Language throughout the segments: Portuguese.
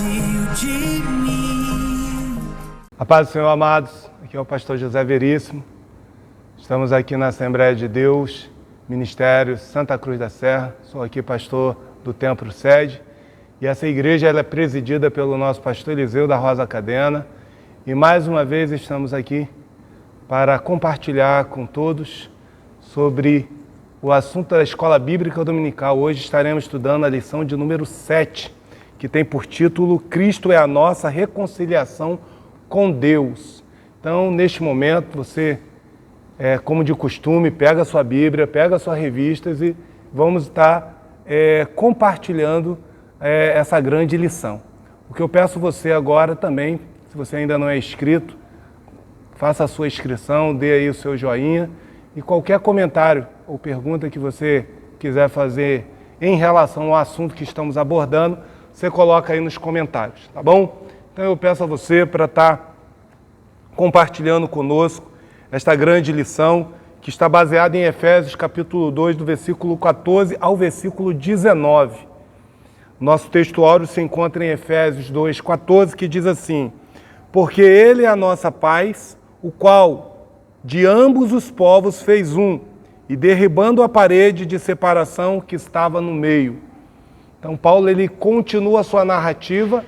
vazio de mim. A paz do Senhor, amados. Aqui é o pastor José Veríssimo. Estamos aqui na Assembleia de Deus, Ministério Santa Cruz da Serra. Sou aqui pastor do Templo Sede. E essa igreja ela é presidida pelo nosso pastor Eliseu da Rosa Cadena. E mais uma vez estamos aqui para compartilhar com todos sobre o assunto da Escola Bíblica Dominical. Hoje estaremos estudando a lição de número 7, que tem por título Cristo é a nossa reconciliação com Deus. Então, neste momento, você, como de costume, pega a sua Bíblia, pega as suas revistas e vamos estar compartilhando essa grande lição. O que eu peço a você agora também, se você ainda não é inscrito, faça a sua inscrição, dê aí o seu joinha e qualquer comentário ou pergunta que você quiser fazer em relação ao assunto que estamos abordando, você coloca aí nos comentários, tá bom? Então eu peço a você para estar compartilhando conosco esta grande lição que está baseada em Efésios capítulo 2, do versículo 14 ao versículo 19. Nosso texto áureo se encontra em Efésios 2, 14, que diz assim: porque Ele é a nossa paz, o qual de ambos os povos fez um, e derribando a parede de separação que estava no meio. Então Paulo ele continua a sua narrativa.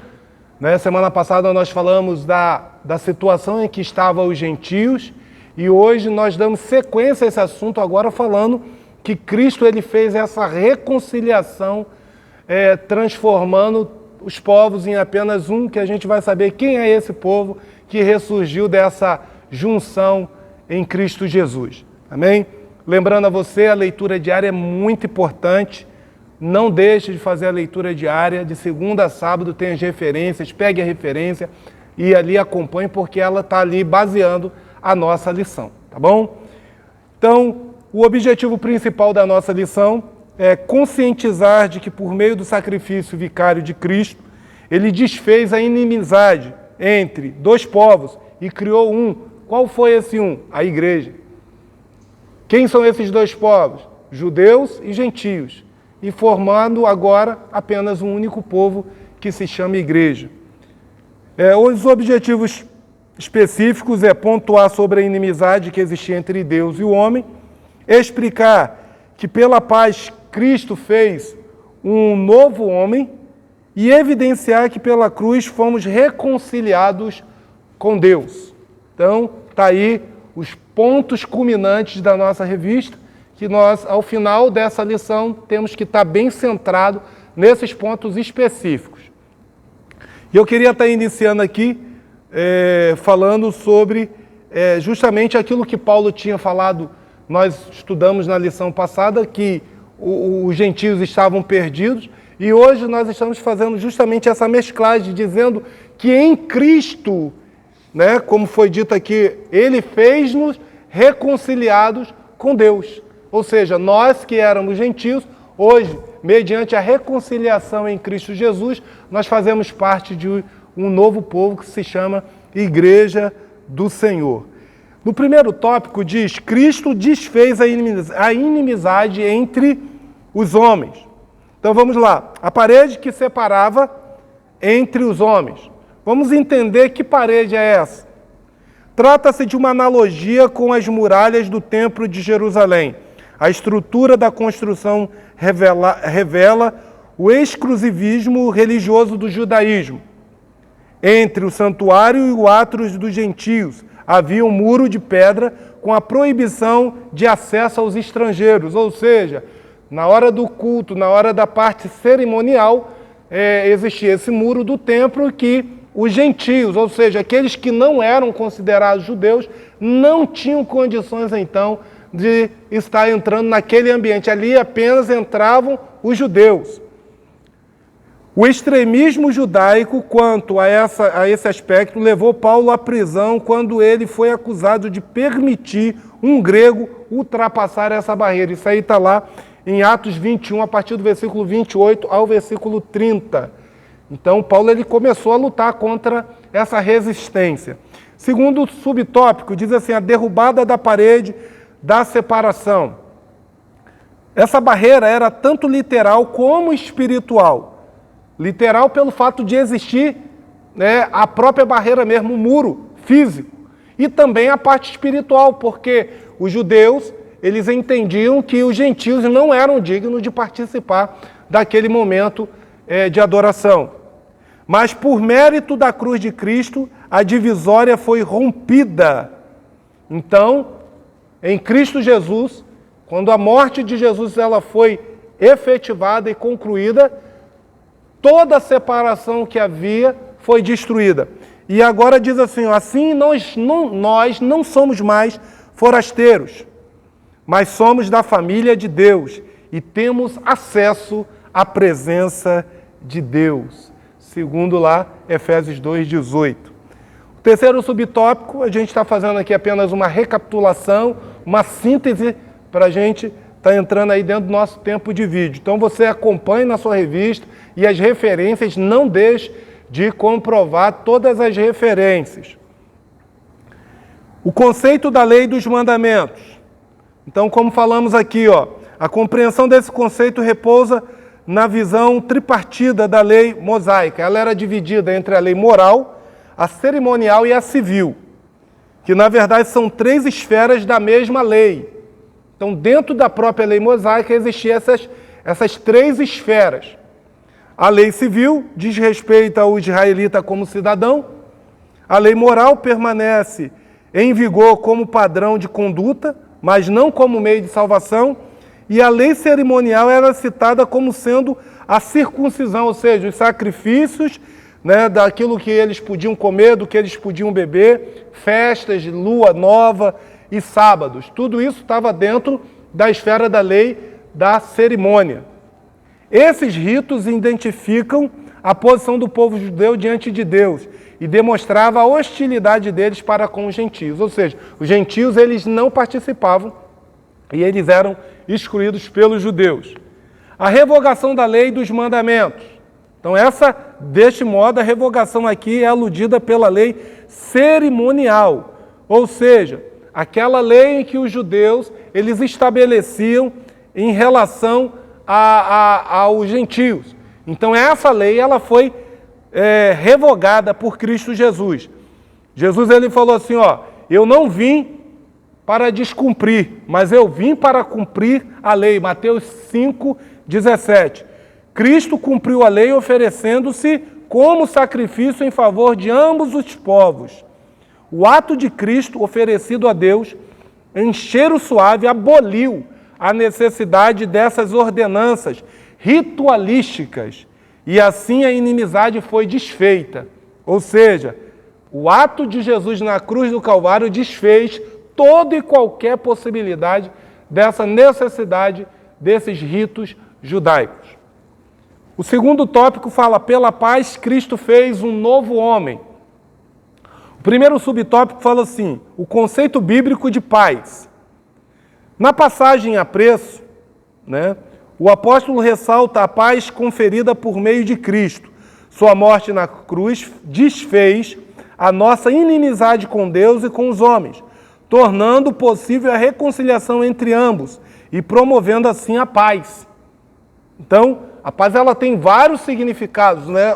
Semana passada nós falamos da situação em que estavam os gentios, e hoje nós damos sequência a esse assunto agora falando que Cristo ele fez essa reconciliação, transformando os povos em apenas um, que a gente vai saber quem é esse povo que ressurgiu dessa junção em Cristo Jesus. Amém? Lembrando a você, a leitura diária é muito importante. Não deixe de fazer a leitura diária, de segunda a sábado tem as referências, pegue a referência e ali acompanhe, porque ela está ali baseando a nossa lição, tá bom? Então, o objetivo principal da nossa lição é conscientizar de que por meio do sacrifício vicário de Cristo, ele desfez a inimizade entre dois povos e criou um. Qual foi esse um? A igreja. Quem são esses dois povos? Judeus e gentios. E formando agora apenas um único povo que se chama igreja. Os objetivos específicos é pontuar sobre a inimizade que existia entre Deus e o homem, explicar que pela paz Cristo fez um novo homem e evidenciar que pela cruz fomos reconciliados com Deus. Então, está aí os pontos culminantes da nossa revista, que nós, ao final dessa lição, temos que estar bem centrado nesses pontos específicos. E eu queria estar iniciando aqui falando sobre justamente aquilo que Paulo tinha falado. Nós estudamos na lição passada que os gentios estavam perdidos, e hoje nós estamos fazendo justamente essa mesclagem, dizendo que em Cristo, como foi dito aqui, Ele fez-nos reconciliados com Deus. Ou seja, nós que éramos gentios, hoje, mediante a reconciliação em Cristo Jesus, nós fazemos parte de um novo povo que se chama Igreja do Senhor. No primeiro tópico diz, Cristo desfez a inimizade entre os homens. Então vamos lá, a parede que separava entre os homens. Vamos entender que parede é essa. Trata-se de uma analogia com as muralhas do Templo de Jerusalém. A estrutura da construção revela o exclusivismo religioso do judaísmo. Entre o santuário e o átrio dos gentios havia um muro de pedra com a proibição de acesso aos estrangeiros, ou seja, na hora do culto, na hora da parte cerimonial, existia esse muro do templo que os gentios, ou seja, aqueles que não eram considerados judeus, não tinham condições então de estar entrando naquele ambiente. Ali apenas entravam os judeus. O extremismo judaico quanto a esse aspecto levou Paulo à prisão quando ele foi acusado de permitir um grego ultrapassar essa barreira. Isso aí está lá em Atos 21, a partir do versículo 28 ao versículo 30. Então, Paulo ele começou a lutar contra essa resistência. Segundo subtópico, diz assim, a derrubada da parede da separação. Essa barreira era tanto literal como espiritual. literal pelo fato de existir, né, a própria barreira mesmo, o muro físico. E também a parte espiritual, porque os judeus, eles entendiam que os gentios não eram dignos de participar daquele momento de adoração. Mas por mérito da cruz de Cristo, a divisória foi rompida. Então, em Cristo Jesus, quando a morte de Jesus ela foi efetivada e concluída, toda a separação que havia foi destruída. E agora diz assim, assim nós não somos mais forasteiros, mas somos da família de Deus e temos acesso à presença de Deus. Segundo lá, Efésios 2:18. O terceiro subtópico, a gente está fazendo aqui apenas uma recapitulação, uma síntese para a gente estar entrando aí dentro do nosso tempo de vídeo. Então você acompanhe na sua revista e as referências, não deixe de comprovar todas as referências. O conceito da lei dos mandamentos. Então, como falamos aqui, a compreensão desse conceito repousa na visão tripartida da lei mosaica. Ela era dividida entre a lei moral, a cerimonial e a civil, que na verdade são três esferas da mesma lei. Então, dentro da própria lei mosaica existiam essas três esferas. A lei civil diz respeito ao israelita como cidadão, a lei moral permanece em vigor como padrão de conduta, mas não como meio de salvação, e a lei cerimonial era citada como sendo a circuncisão, ou seja, os sacrifícios, né, daquilo que eles podiam comer, do que eles podiam beber, festas, lua nova e sábados. Tudo isso estava dentro da esfera da lei da cerimônia. Esses ritos identificam a posição do povo judeu diante de Deus e demonstrava a hostilidade deles para com os gentios. Ou seja, os gentios eles não participavam e eles eram excluídos pelos judeus. A revogação da lei dos mandamentos. Então deste modo, a revogação aqui é aludida pela lei cerimonial. Ou seja, aquela lei em que os judeus eles estabeleciam em relação aos gentios. Então essa lei ela foi revogada por Cristo Jesus. Jesus ele falou assim, eu não vim para descumprir, mas eu vim para cumprir a lei. Mateus 5:17. Cristo cumpriu a lei oferecendo-se como sacrifício em favor de ambos os povos. O ato de Cristo oferecido a Deus em cheiro suave aboliu a necessidade dessas ordenanças ritualísticas e assim a inimizade foi desfeita. Ou seja, o ato de Jesus na cruz do Calvário desfez toda e qualquer possibilidade dessa necessidade desses ritos judaicos. O segundo tópico fala, pela paz Cristo fez um novo homem. O primeiro subtópico fala assim, o conceito bíblico de paz. Na passagem a preço, né, o apóstolo ressalta a paz conferida por meio de Cristo. Sua morte na cruz desfez a nossa inimizade com Deus e com os homens, tornando possível a reconciliação entre ambos e promovendo assim a paz. Então, a paz ela tem vários significados, né?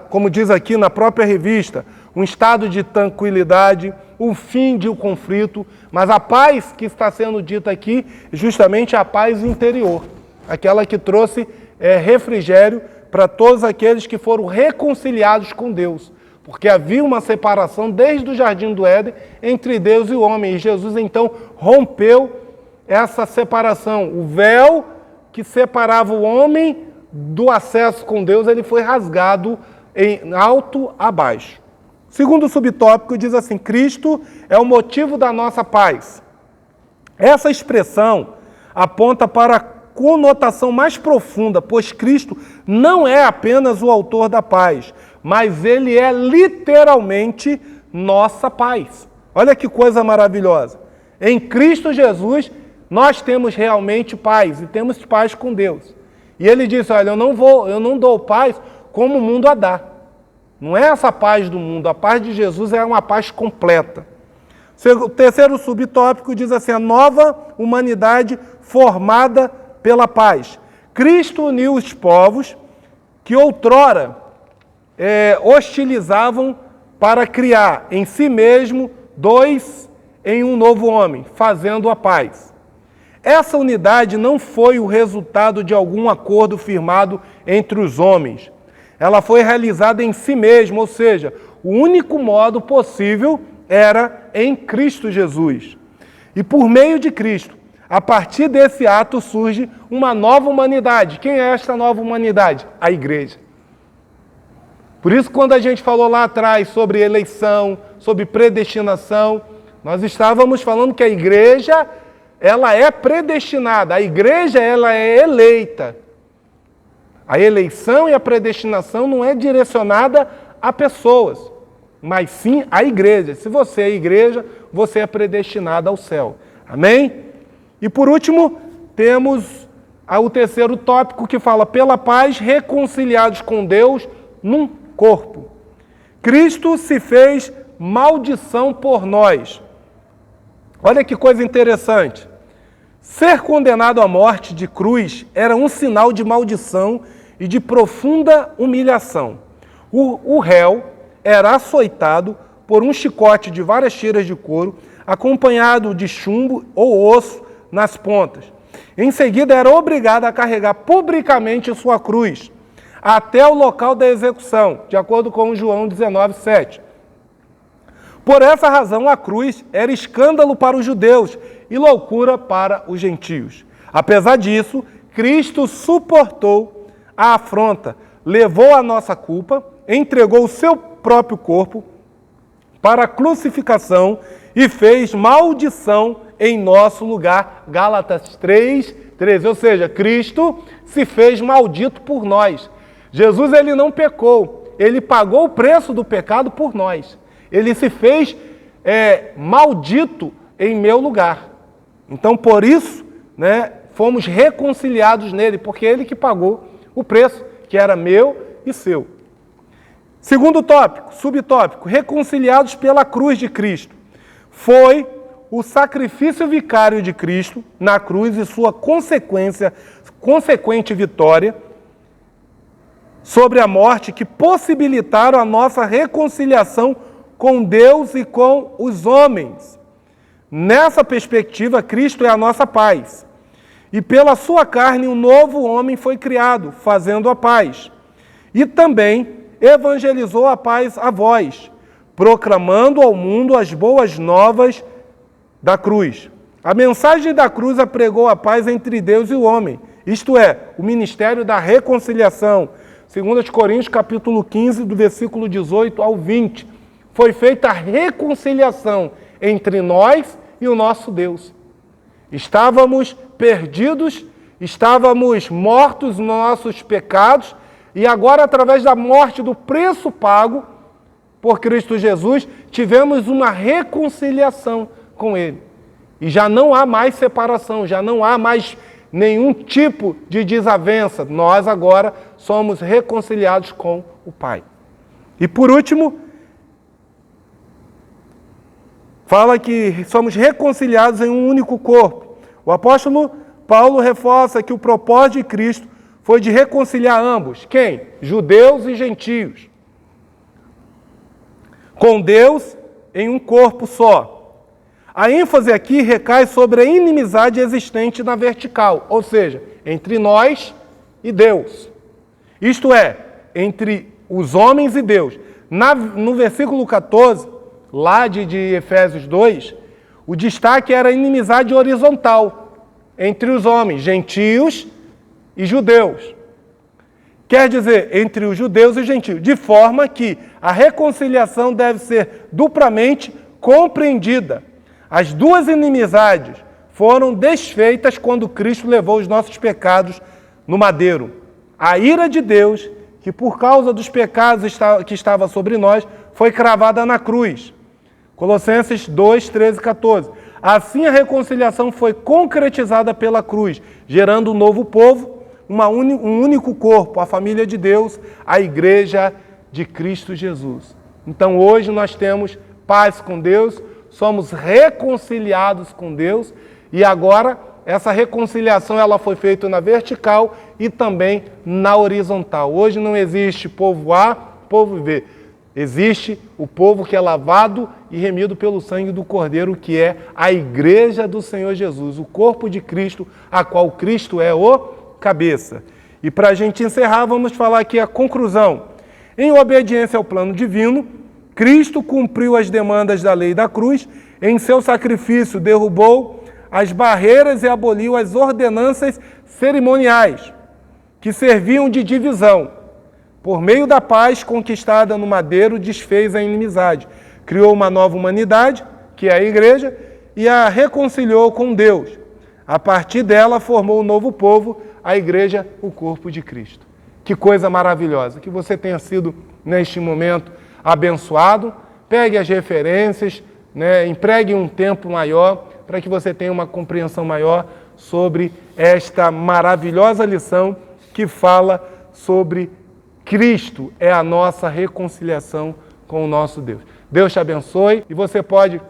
Como diz aqui na própria revista, um estado de tranquilidade, o fim de um conflito, mas a paz que está sendo dita aqui, justamente a paz interior, aquela que trouxe refrigério para todos aqueles que foram reconciliados com Deus, porque havia uma separação desde o Jardim do Éden entre Deus e o homem, e Jesus então rompeu essa separação, o véu que separava o homem do acesso com Deus, ele foi rasgado em alto a baixo. Segundo subtópico diz assim, Cristo é o motivo da nossa paz. Essa expressão aponta para a conotação mais profunda, pois Cristo não é apenas o autor da paz, mas ele é literalmente nossa paz. Olha que coisa maravilhosa. Em Cristo Jesus, nós temos realmente paz e temos paz com Deus. E ele disse, olha, eu não dou paz como o mundo a dá. Não é essa paz do mundo, a paz de Jesus é uma paz completa. O terceiro subtópico diz assim, a nova humanidade formada pela paz. Cristo uniu os povos que outrora hostilizavam para criar em si mesmo dois em um novo homem, fazendo a paz. Essa unidade não foi o resultado de algum acordo firmado entre os homens. Ela foi realizada em si mesma, ou seja, o único modo possível era em Cristo Jesus. E por meio de Cristo, a partir desse ato surge uma nova humanidade. Quem é esta nova humanidade? A igreja. Por isso, quando a gente falou lá atrás sobre eleição, sobre predestinação, nós estávamos falando que a igreja, ela é predestinada, a igreja, ela é eleita. A eleição e a predestinação não é direcionada a pessoas, mas sim à igreja. Se você é igreja, você é predestinado ao céu. Amém? E por último, temos o terceiro tópico que fala pela paz, reconciliados com Deus num corpo. Cristo se fez maldição por nós. Olha que coisa interessante. Ser condenado à morte de cruz era um sinal de maldição e de profunda humilhação. O réu era açoitado por um chicote de várias tiras de couro, acompanhado de chumbo ou osso nas pontas. Em seguida, era obrigado a carregar publicamente sua cruz até o local da execução, de acordo com João 19:7. Por essa razão, a cruz era escândalo para os judeus e loucura para os gentios. Apesar disso, Cristo suportou a afronta, levou a nossa culpa, entregou o seu próprio corpo para a crucificação e fez maldição em nosso lugar. Gálatas 3:13. Ou seja, Cristo se fez maldito por nós. Jesus, ele não pecou, ele pagou o preço do pecado por nós. Ele se fez maldito em meu lugar. Então, por isso, fomos reconciliados nele, porque ele que pagou o preço, que era meu e seu. Segundo tópico, subtópico, reconciliados pela cruz de Cristo. Foi o sacrifício vicário de Cristo na cruz e sua consequente vitória sobre a morte que possibilitaram a nossa reconciliação com Deus e com os homens. Nessa perspectiva, Cristo é a nossa paz. E pela sua carne um novo homem foi criado, fazendo a paz. E também evangelizou a paz a vós, proclamando ao mundo as boas novas da cruz. A mensagem da cruz apregou a paz entre Deus e o homem, isto é, o ministério da reconciliação. 2 Coríntios, capítulo 15, do versículo 18 ao 20. Foi feita a reconciliação entre nós e o nosso Deus. Estávamos perdidos, estávamos mortos nos nossos pecados, e agora, através da morte, do preço pago por Cristo Jesus, tivemos uma reconciliação com Ele. E já não há mais separação, já não há mais nenhum tipo de desavença. Nós agora somos reconciliados com o Pai. E por último, fala que somos reconciliados em um único corpo. O apóstolo Paulo reforça que o propósito de Cristo foi de reconciliar ambos. Quem? Judeus e gentios. Com Deus em um corpo só. A ênfase aqui recai sobre a inimizade existente na vertical, ou seja, entre nós e Deus. Isto é, entre os homens e Deus. No versículo 14, lá de Efésios 2, o destaque era a inimizade horizontal entre os homens, gentios e judeus. Quer dizer, entre os judeus e os gentios, de forma que a reconciliação deve ser duplamente compreendida. As duas inimizades foram desfeitas quando Cristo levou os nossos pecados no madeiro. A ira de Deus, que por causa dos pecados que estava sobre nós, foi cravada na cruz. Colossenses 2, 13 e 14. Assim a reconciliação foi concretizada pela cruz, gerando um novo povo, um único corpo, a família de Deus, a igreja de Cristo Jesus. Então hoje nós temos paz com Deus, somos reconciliados com Deus e agora essa reconciliação ela foi feita na vertical e também na horizontal. Hoje não existe povo A, povo B. Existe o povo que é lavado e remido pelo sangue do Cordeiro, que é a igreja do Senhor Jesus, o corpo de Cristo, a qual Cristo é o cabeça. E para a gente encerrar, vamos falar aqui a conclusão. Em obediência ao plano divino, Cristo cumpriu as demandas da lei da cruz, em seu sacrifício derrubou as barreiras e aboliu as ordenanças cerimoniais que serviam de divisão. Por meio da paz conquistada no madeiro, desfez a inimizade. Criou uma nova humanidade, que é a igreja, e a reconciliou com Deus. A partir dela, formou um novo povo, a igreja, o corpo de Cristo. Que coisa maravilhosa. Que você tenha sido, neste momento, abençoado. Pegue as referências, empregue um tempo maior, para que você tenha uma compreensão maior sobre esta maravilhosa lição que fala sobre Cristo é a nossa reconciliação com o nosso Deus. Deus te abençoe e você pode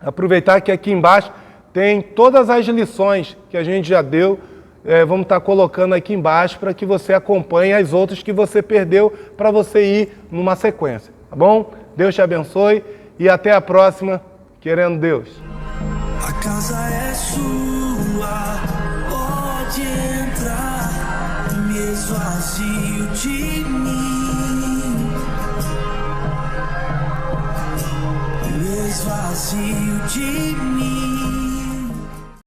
aproveitar que aqui embaixo tem todas as lições que a gente já deu, vamos estar colocando aqui embaixo para que você acompanhe as outras que você perdeu para você ir numa sequência, tá bom? Deus te abençoe e até a próxima, querendo Deus. A casa é sua, pode entrar, me esvazio de mim, me esvazio de mim.